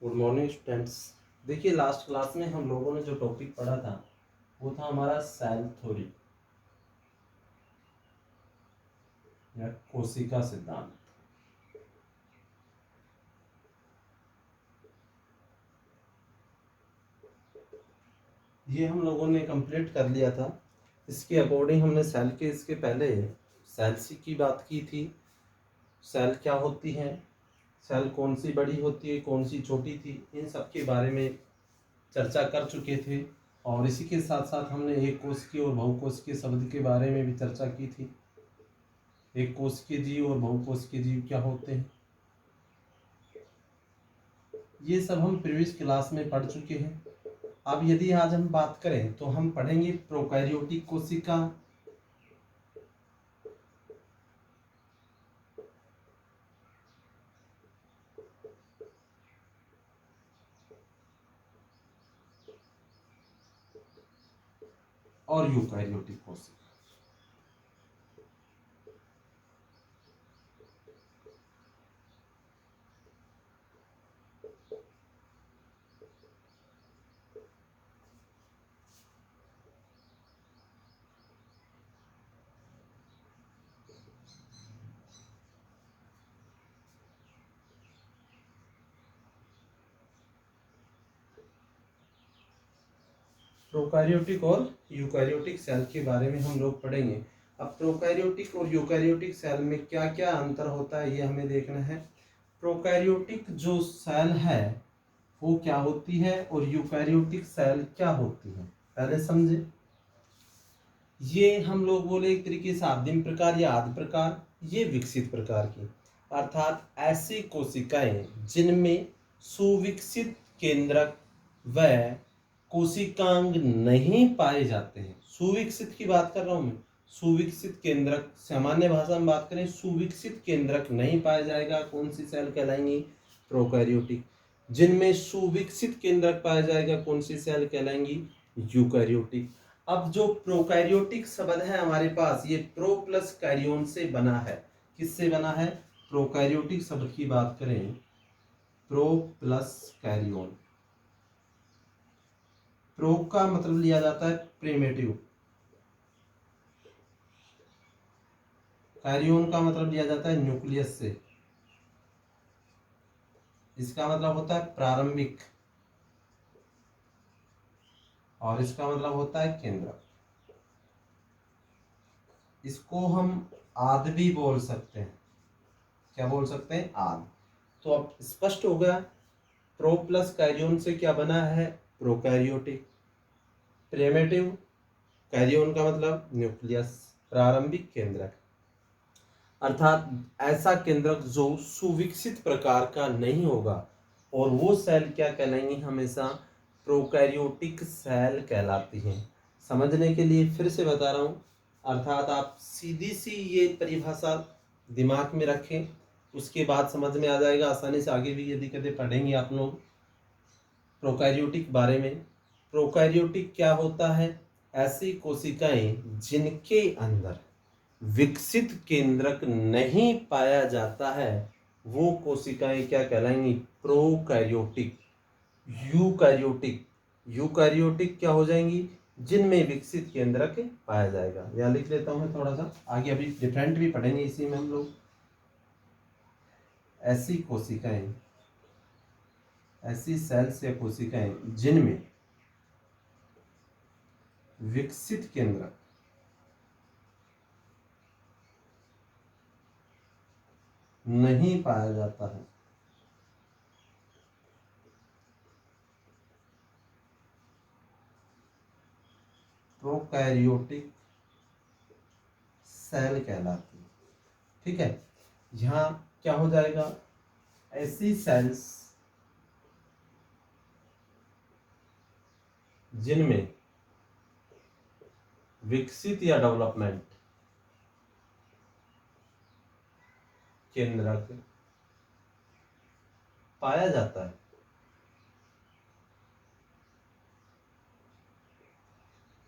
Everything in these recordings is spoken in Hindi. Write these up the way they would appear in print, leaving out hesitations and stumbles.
Good morning students. देखिए लास्ट क्लास में हम लोगों ने जो टॉपिक पढ़ा था वो था हमारा सेल थ्योरी या कोशिका सिद्धांत। ये हम लोगों ने कंप्लीट कर लिया था। इसके अकॉर्डिंग हमने सेल के इसके पहले सेल्स की बात की थी। सेल क्या होती हैं, सेल कौन सी बड़ी होती है, कौन सी छोटी थी, इन सब के बारे में चर्चा कर चुके थे। और इसी के साथ साथ हमने एक कोशिकीय और बहुकोशिकीय शब्द के बारे में भी चर्चा की थी। एक कोशिकीय जीव और बहुकोशिकीय जीव क्या होते हैं, ये सब हम प्रीवियस क्लास में पढ़ चुके हैं। अब यदि आज हम बात करें तो हम पढ़ेंगे प्रोकैरियोटिक कोशिका, और यूकैरियोटिक कोशिका। प्रोकैरियोटिक और यूकैरियोटिक सेल के बारे में हम लोग पढ़ेंगे। अब प्रोकैरियोटिक और यूकैरियोटिक सेल में क्या क्या अंतर होता है ये हमें देखना है। प्रोकैरियोटिक जो सेल है वो क्या होती है और यूकैरियोटिक सेल क्या होती है, पहले समझे। ये हम लोग बोले एक तरीके से आदिम प्रकार या आदि प्रकार, ये विकसित प्रकार की, अर्थात ऐसी कोशिकाएं जिनमें सुविकसित केंद्रक व कोशिकांग नहीं पाए जाते हैं। सुविकसित की बात कर रहा हूं मैं, सुविकसित केंद्रक, सामान्य भाषा में बात करें सुविकसित केंद्रक नहीं पाया जाएगा, कौन सी सेल कहलाएंगी, प्रोकैरियोटिक। जिनमें सुविकसित केंद्रक पाया जाएगा, कौन सी सेल कहलाएंगी, यूकैरियोटिक। अब जो प्रोकैरियोटिक शब्द है हमारे पास, ये प्रो प्लस कैरियोन से बना है। किससे बना है, प्रोकैरियोटिक शब्द की बात करें, प्रो प्लस कैरियोन। प्रो का मतलब लिया जाता है प्रिमिटिव, कैरियोन का मतलब लिया जाता है न्यूक्लियस से। इसका मतलब होता है प्रारंभिक और इसका मतलब होता है केंद्र। इसको हम आदि भी बोल सकते हैं। क्या बोल सकते हैं, आदि। तो अब स्पष्ट हो गया, प्रो प्लस कैरियोन से क्या बना है, प्रोकैरियोटिक। प्रिमिटिव, कैरियोन का मतलब न्यूक्लियस, प्रारंभिक केंद्रक, अर्थात ऐसा केंद्रक जो सुविकसित प्रकार का नहीं होगा। और वो सेल क्या कहलाएंगी, हमेशा प्रोकैरियोटिक सेल कहलाती हैं। समझने के लिए फिर से बता रहा हूँ, अर्थात आप सीधी सी ये परिभाषा दिमाग में रखें, उसके बाद समझ में आ जाएगा आसानी से। आगे भी यदि कभी पढ़ेंगे आप लोग प्रोकैरियोटिक बारे में। प्रोकैरियोटिक क्या होता है, ऐसी कोशिकाएं जिनके अंदर विकसित केंद्रक नहीं पाया जाता है, वो कोशिकाएं क्या कहलाएंगी, प्रोकैरियोटिक। यूकैरियोटिक, यूकैरियोटिक क्या हो जाएंगी, जिनमें विकसित केंद्रक पाया जाएगा। यहाँ लिख लेता हूं मैं थोड़ा सा, आगे अभी डिफरेंट भी पढ़ेंगे इसी में हम लोग। ऐसी कोशिकाएं, ऐसी सेल्स या कोशिकाएं जिनमें विकसित केंद्रक नहीं पाया जाता है, प्रोकैरियोटिक सेल कहलाती है। ठीक है, यहाँ क्या हो जाएगा, ऐसी सेल्स जिनमें विकसित या डेवलपमेंट केंद्रक पाया जाता है,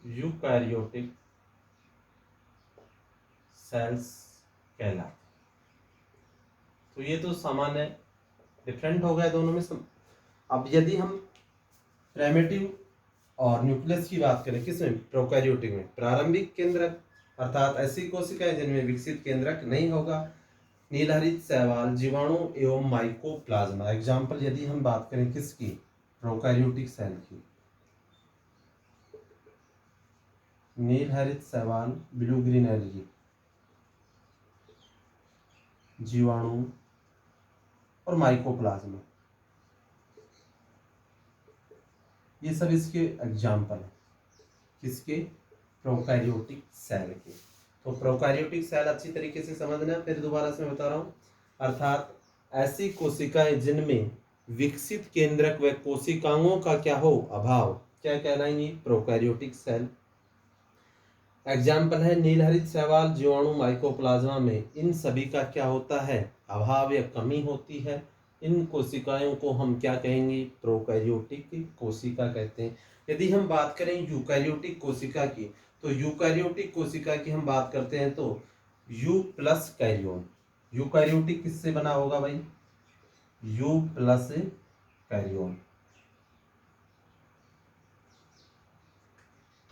यूकैरियोटिक सेल्स कहलाते। तो ये तो सामान्य डिफरेंट हो गया दोनों में अब यदि हम प्राइमेटिव और न्यूक्लियस की बात करें, किसमें? प्रोकैरियोटिक में। प्रारंभिक केंद्रक अर्थात ऐसी कोशिकाएं जिनमें विकसित केंद्रक नहीं होगा। नीलहरित शैवाल, जीवाणु एवं माइकोप्लाज्मा। एग्जाम्पल यदि हम बात करें किसकी? प्रोकैरियोटिक सेल की। नीलहरित शैवाल, ब्लू ग्रीन एल्गी, जीवाणु और माइकोप्लाज्मा, ये सब इसके एग्जाम्पल हैं। किसके? प्रोकैरियोटिक सेल के। तो प्रोकैरियोटिक सेल अच्छी तरीके से समझना, फिर दोबारा से मैं बता रहा हूँ। अर्थात ऐसी कोशिकाएं जिनमें विकसित केंद्रक व कोशिकाओं का क्या हो? अभाव, क्या कहलाएंगी? Prokaryotic cell. एग्जाम्पल है नीलहरित शैवाल, जीवाणु, माइकोप्लाज्मा में इन सभी का क्या होता है? अभाव या कमी होती है। इन कोशिकाओं को हम क्या कहेंगे? प्रोकैरियोटिक कोशिका कहते हैं। यदि हम बात करें यूकैरियोटिक कोशिका की, तो यूकैरियोटिक कोशिका की हम बात करते हैं तो यू प्लस कैरियोन। यूकैरियोटिक किससे बना होगा भाई? You plus कैरियोन।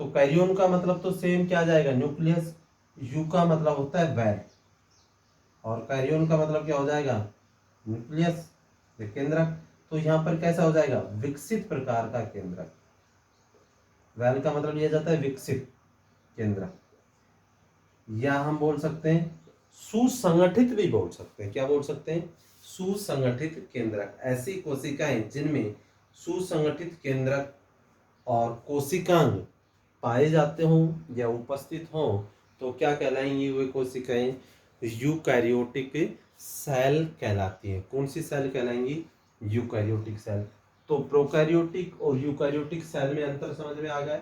तो कैरियोन का मतलब तो सेम क्या जाएगा? न्यूक्लियस। यू का मतलब होता है वैल, और कैरियोन का मतलब क्या हो जाएगा? न्यूक्लियस, केंद्रक। तो यहाँ पर कैसा हो जाएगा? विकसित प्रकार का केंद्रक। वैल का मतलब लिया जाता है विकसित केंद्रक, या हम बोल सकते हैं सुसंगठित भी बोल सकते हैं। क्या बोल सकते हैं? सुसंगठित केंद्रक। ऐसी कोशिकाएं जिनमें सुसंगठित केंद्रक और कोशिकांग पाए जाते हों या उपस्थित हों, तो क्या कहलाएंगी वे कोशिकाएं? यूकैरियोटिक सेल कहलाती हैं। कौन सी सेल कहलाएंगी? Eukaryotic cell. तो प्रोकैरियोटिक और यूकैरियोटिक सेल में अंतर समझ में आ गया।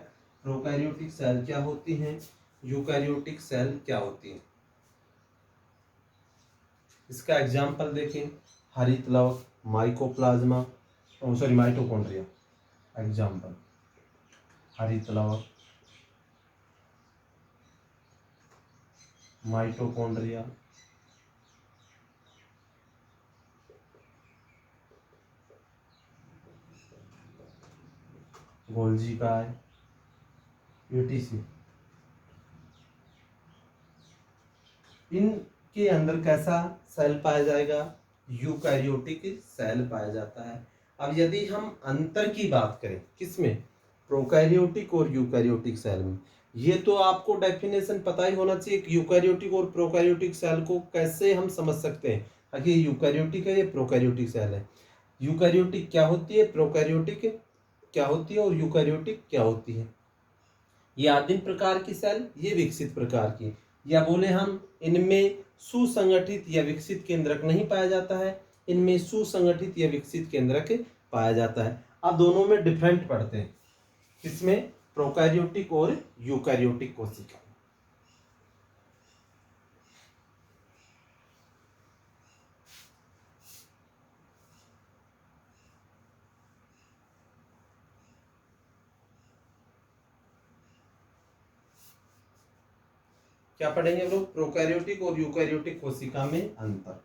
प्रोकैरियोटिक सेल क्या होती हैं, यूकैरियोटिक सेल क्या होती हैं। इसका एग्जाम्पल देखें, हरित लवक, माइकोप्लाज्मा, सॉरी माइटोकॉन्ड्रिया। एग्जाम्पल हरित लवक, माइटोकॉन्ड्रिया, गोल्जी काय, यूटीसी। इनके अंदर कैसा सेल पाया जाएगा? यूकैरियोटिक सेल पाया जाता है। अब यदि हम अंतर की बात करें, किसमें? प्रोकैरियोटिक और यूकैरियोटिक सेल में। ये तो आपको डेफिनेशन पता ही होना चाहिए कि यूकैरियोटिक और प्रोकैरियोटिक सेल को कैसे हम समझ सकते हैं। आखिर यूकैरियोटिक है या प्रोकैरियोटिक सेल है? यूकैरियोटिक क्या होती है, प्रोकैरियोटिक क्या होती है, और यूकैरियोटिक क्या होती है? ये आदिम प्रकार की सेल, ये विकसित प्रकार की। या बोले हम इनमें सुसंगठित या विकसित केंद्रक नहीं पाया जाता है, इनमें सुसंगठित या विकसित केंद्रक पाया जाता है। अब दोनों में डिफरेंट पड़ते हैं, किसमें? प्रोकैरियोटिक और यूकैरियोटिक कोशिका। क्या पढ़ेंगे हम लोग? प्रोकैरियोटिक और यूकैरियोटिक कोशिका में अंतर।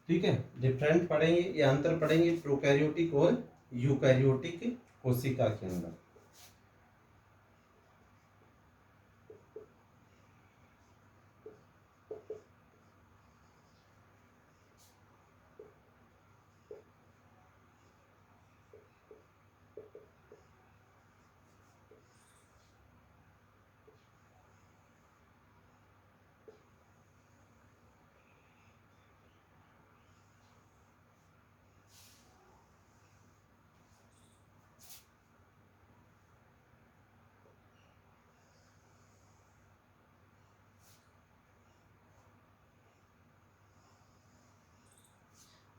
ठीक है, डिफरेंट पढ़ेंगे या अंतर पढ़ेंगे प्रोकैरियोटिक और यूकैरियोटिक कोशिका के अंदर।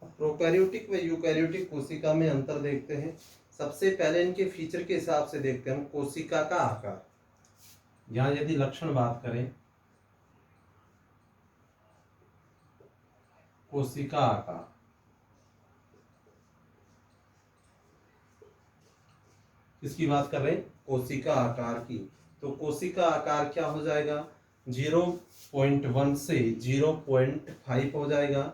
प्रोकैरियोटिक व यूकैरियोटिक कोशिका में अंतर देखते हैं। सबसे पहले इनके फीचर के हिसाब से देखते हैं हम कोशिका का आकार। यहाँ यदि लक्षण बात करें, कोशिका आकार, किसकी बात कर रहे हैं? कोशिका आकार की। तो कोशिका आकार क्या हो जाएगा? 0.1 से 0.5 हो जाएगा,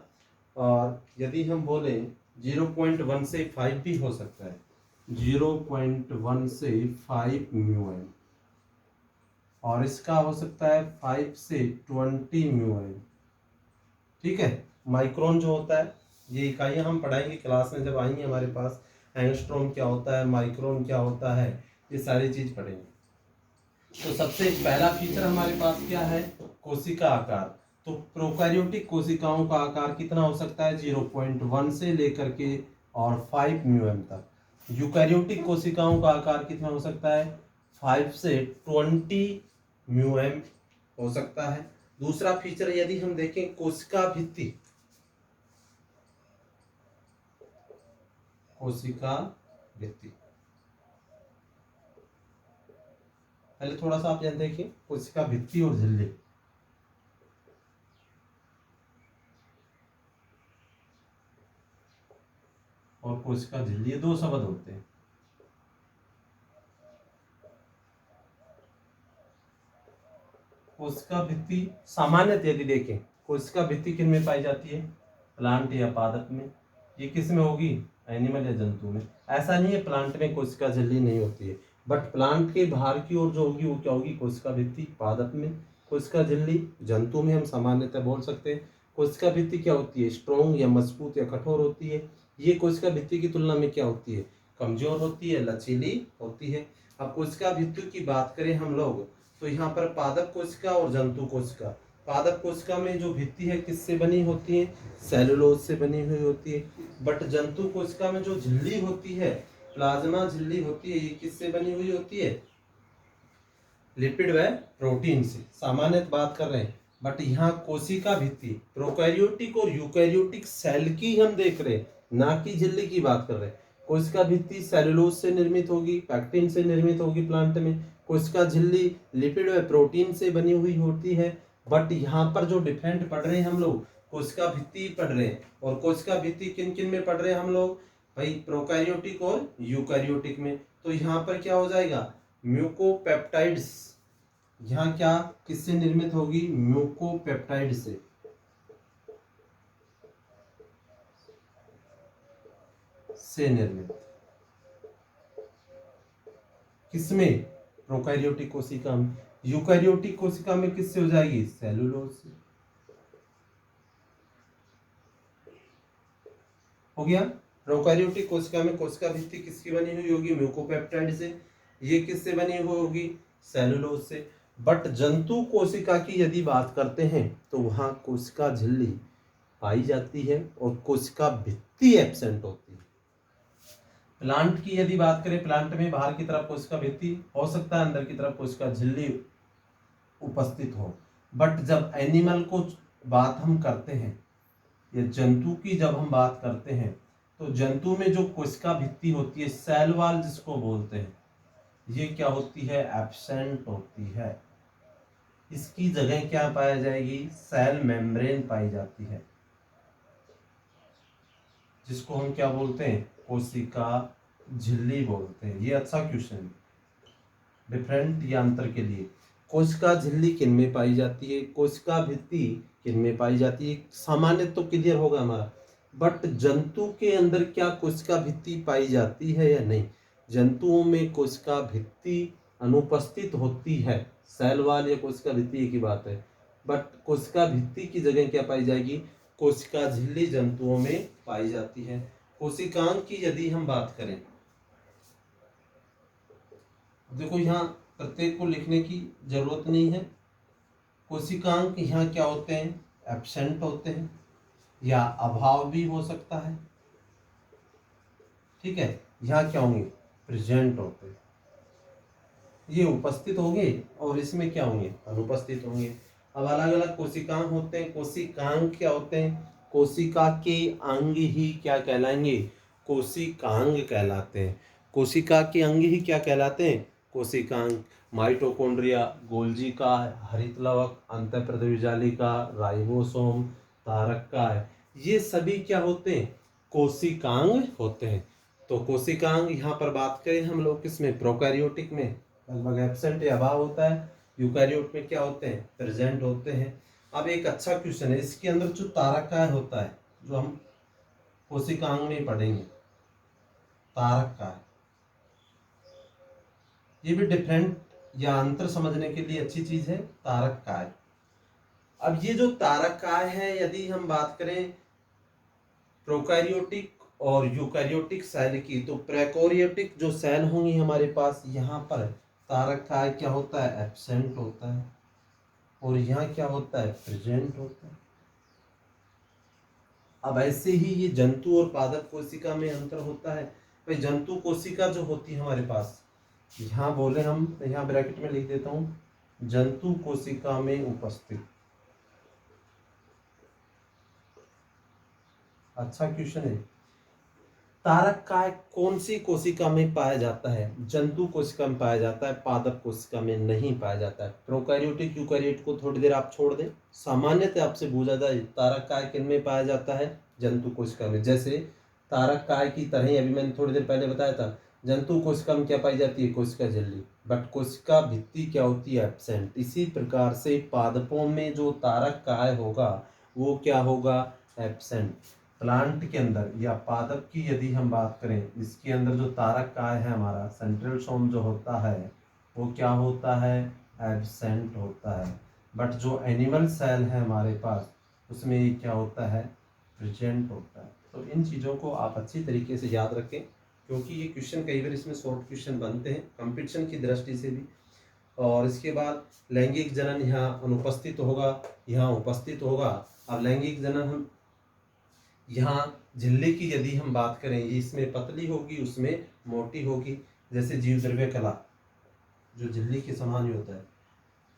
और यदि हम बोले 0.1 से 5 भी हो सकता है, 0.1 से 5 म्यूएम, और इसका हो सकता है 5 से 20 म्यूएम। ठीक है, माइक्रोन जो होता है, ये इकाइयां हम पढ़ाएंगे क्लास में जब आएंगे हमारे पास। एंगस्ट्रॉम क्या होता है, माइक्रोन क्या होता है, ये सारी चीज पढ़ेंगे। तो सबसे पहला फीचर हमारे पास क्या है? कोशिका आकार। तो प्रोकैरियोटिक कोशिकाओं का आकार कितना हो सकता है? 0.1 से लेकर के और 5 म्यूएम तक। यूकैरियोटिक कोशिकाओं का आकार कितना हो सकता है? 5 से 20 म्यूएम हो सकता है। दूसरा फीचर यदि हम देखें, कोशिका भित्ति, कोशिका भित्ति, पहले थोड़ा सा आप यहाँ देखिए, कोशिका भित्ति और झिल्ली। और कोशिका झिल्ली, ये दो शब्द होते हैं। कोशिका भित्ति सामान्यतः यदि देखें, कोशिका भित्ति किन में पाई जाती है? प्लांट या पादप में। ये किस में होगी? एनिमल या जंतु में। ऐसा नहीं है प्लांट में कोशिका झिल्ली नहीं होती है, बट प्लांट के बाहर की ओर जो होगी वो क्या होगी? कोशिका भित्ति। पादप में कोशिका झिल्ली, जंतु में हम सामान्यतः बोल सकते हैं। कोशिका भित्ति क्या होती है? स्ट्रॉन्ग या मजबूत या कठोर होती है। ये कोशिका भित्ति की तुलना में क्या होती है? कमजोर होती है, लचीली होती है। अब कोशिका भित्ति की बात करें हम लोग, तो यहाँ पर पादप कोशिका और जंतु कोशिका। पादप कोशिका में जो भित्ति है किससे बनी होती है? सेलुलोज से बनी हुई होती है। बट जंतु कोशिका में जो झिल्ली होती है, प्लाज्मा झिल्ली होती है, ये किससे बनी हुई होती है? लिपिड व प्रोटीन से। सामान्य बात कर रहे हैं, बट यहाँ कोशिका भित्ति प्रोकैरियोटिक और यूकैरियोटिक सेल की हम देख रहे हैं, ना कि झिल्ली की बात कर रहे हैं। कोशिका भित्ति सेलुलोज से निर्मित होगी, पैक्टिन से निर्मित होगी प्लांट में। कोशिका झिल्ली लिपिड व प्रोटीन से बनी हुई होती है। बट यहाँ पर जो डिफरेंट पढ़ रहे हैं हम लोग, कोशिका भित्ति पढ़ रहे हैं। और कोशिका भित्ति किन किन में पढ़ रहे हैं हम लोग भाई? प्रोकैरियोटिक और यूकैरियोटिक में। तो यहाँ पर क्या हो जाएगा? म्यूकोपेप्टाइड्स। यहाँ क्या किससे निर्मित होगी? म्यूकोपेप्टाइड से निर्मित। किसमें? प्रोकैरियोटिक कोशिका में। यूकैरियोटिक कोशिका में किससे हो जाएगी? सेलुलोज से। हो गया। प्रोकैरियोटिक कोशिका में कोशिका भित्ति किसकी बनी हुई होगी? म्यूकोपेप्टाइड से। ये किससे बनी हुई होगी? सेलुलोज से। बट जंतु कोशिका की यदि बात करते हैं तो वहां कोशिका झिल्ली पाई जाती है और कोशिका भित्ति एब्सेंट होती है। प्लांट की यदि बात करें, प्लांट में बाहर की तरफ कोशिका भित्ति हो सकता है, अंदर की तरफ कोशिका झिल्ली उपस्थित हो। बट जब एनिमल को बात हम करते हैं या जंतु की जब हम बात करते हैं, तो जंतु में जो कोशिका भित्ति होती है, सेल वॉल जिसको बोलते हैं, ये क्या होती है? एब्सेंट होती है। इसकी जगह क्या पाया जाएगी? सेल मेम्ब्रेन पाई जाती है, जिसको हम क्या बोलते हैं? कोशिका झिल्ली बोलते हैं। ये अच्छा क्वेश्चन है, डिफरेंट या अंतर के लिए। कोशिका झिल्ली किन में पाई जाती है? कोशिका भित्ति किन में पाई जाती है? सामान्य तो क्लियर होगा हमारा, बट जंतु के अंदर क्या कोशिका भित्ति पाई जाती है या नहीं? जंतुओं में कोशिका भित्ति अनुपस्थित होती है। सेल वॉल या कोशिका भित्ति एक ही बात है, बट कोशिका भित्ति की जगह क्या पाई जाएगी? कोशिका झिल्ली जंतुओं में पाई जाती है। कोशिकांग की यदि हम बात करें, देखो यहाँ प्रत्येक को लिखने की जरूरत नहीं है। कोशिकांग यहाँ क्या होते हैं? एब्सेंट होते हैं, या अभाव भी हो सकता है। ठीक है, यहाँ क्या होंगे? प्रेजेंट होते हैं। ये उपस्थित होंगे और इसमें क्या होंगे? अनुपस्थित होंगे। अब अलग अलग कोशिकांग होते हैं। कोशिकांग क्या होते हैं? कोशिका के अंग ही क्या कहलाएंगे? कोशिकांग कहलाते हैं। कोशिका के अंग ही क्या कहलाते हैं? कोशिकांग। माइटोकॉन्ड्रिया, गोल्जी का, हरित लवक, अंतःपृथ्वी जालिका, राइबोसोम, तारक का है, ये सभी क्या होते हैं? कोशिकांग होते हैं। तो कोशिकांग यहाँ पर बात करें हम लोग किसमें? प्रोकैरियोटिक में लगभग एब्सेंट या अभाव होता है। यूकैरियोट में क्या होते हैं? प्रेजेंट होते हैं। अब एक अच्छा क्वेश्चन है, इसके अंदर जो तारकाय होता है, जो हम कोशिकांग में पढ़ेंगे, तारकाय, ये भी डिफरेंट या अंतर समझने के लिए अच्छी चीज है, तारकाय। अब ये जो तारकाय है, यदि हम बात करें प्रोकैरियोटिक और यूकैरियोटिक सेल की, तो प्रोकैरियोटिक जो सेल होंगी हमारे पास, यहाँ पर तारकाय क्या होता है? एब्सेंट होता है। और यहाँ क्या होता है? प्रेजेंट होता है। अब ऐसे ही ये जंतु और पादप कोशिका में अंतर होता है। भाई जंतु कोशिका जो होती है हमारे पास, यहाँ बोले हम, यहाँ ब्रैकेट में लिख देता हूँ, जंतु कोशिका में उपस्थित। अच्छा क्वेश्चन है। तारकाय कौन सी कोशिका में पाया जाता है? जंतु कोशिका में पाया जाता है, पादप कोशिका में नहीं पाया जाता है। प्रोकैरियोटिक यूकैरियोट को थोड़ी देर आप छोड़ दें। सामान्यतः आपसे पूछा जाए तारकाय किन में पाया जाता है? जंतु कोशिका में। जैसे तारकाय की तरह ही अभी मैंने थोड़ी देर पहले बताया था, जंतु कोशिका में क्या पाई जाती है? कोशिका झिल्ली, बट कोशिका भित्ति क्या होती है? एब्सेंट। इसी प्रकार से पादपों में जो तारकाय होगा वो क्या होगा? एब्सेंट। प्लांट के अंदर या पादप की यदि हम बात करें, इसके अंदर जो तारकाय है हमारा सेंट्रोसोम जो होता है, वो क्या होता है? एब्सेंट होता है। बट जो एनिमल सेल है हमारे पास, उसमें ये क्या होता है? प्रेजेंट होता है। तो इन चीज़ों को आप अच्छी तरीके से याद रखें, क्योंकि ये क्वेश्चन कई बार इसमें शॉर्ट क्वेश्चन बनते हैं कंपटीशन की दृष्टि से भी। और इसके बाद लैंगिक जनन यहाँ अनुपस्थित होगा, यहाँ उपस्थित होगा। अब लैंगिक जनन हम यहाँ झिल्ली की यदि हम बात करें, ये इसमें पतली होगी, उसमें मोटी होगी। जैसे जीव द्रव्य कला जो झिल्ली के समान ही होता है,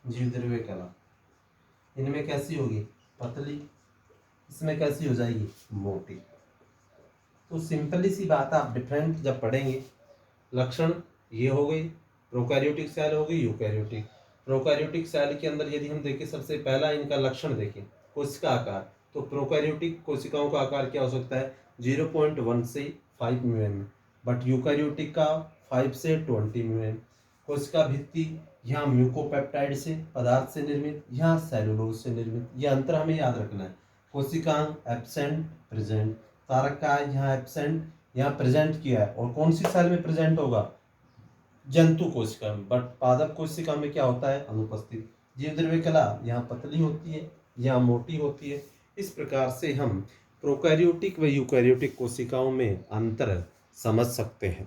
जीव द्रव्य कला, इनमें कैसी होगी? पतली। इसमें कैसी हो जाएगी? मोटी। तो सिंपली सी बात है, आप डिफरेंट जब पढ़ेंगे, लक्षण ये हो गई, प्रोकैरियोटिक सेल हो गई, यूकैरियोटिक। प्रोकैरियोटिक सेल के अंदर यदि हम देखें, सबसे पहला इनका लक्षण देखें, कोशिका आकार। तो प्रोकैरियोटिक कोशिकाओं का आकार क्या हो सकता है? 0.1 से 5 mm, बट यूकैरियोटिक का 5 से 20 mm। कोशिका भित्ति यहाँ म्यूकोपेप्टाइड से पदार्थ से निर्मित, यहाँ सेलुलोज से निर्मित। यह अंतर हमें याद रखना है। कोशिकांग एब्सेंट, प्रेजेंट। तारकाय यहाँ एब्सेंट, यहाँ प्रेजेंट किया है। और कौन सी सेल में प्रेजेंट होगा? जंतु कोशिका में। बट पादप कोशिका में क्या होता है? अनुपस्थित। जीव द्रव्य कला यहाँ पतली होती है, यहाँ मोटी होती है। इस प्रकार से हम प्रोकैरियोटिक व यूकैरियोटिक कोशिकाओं में अंतर समझ सकते हैं।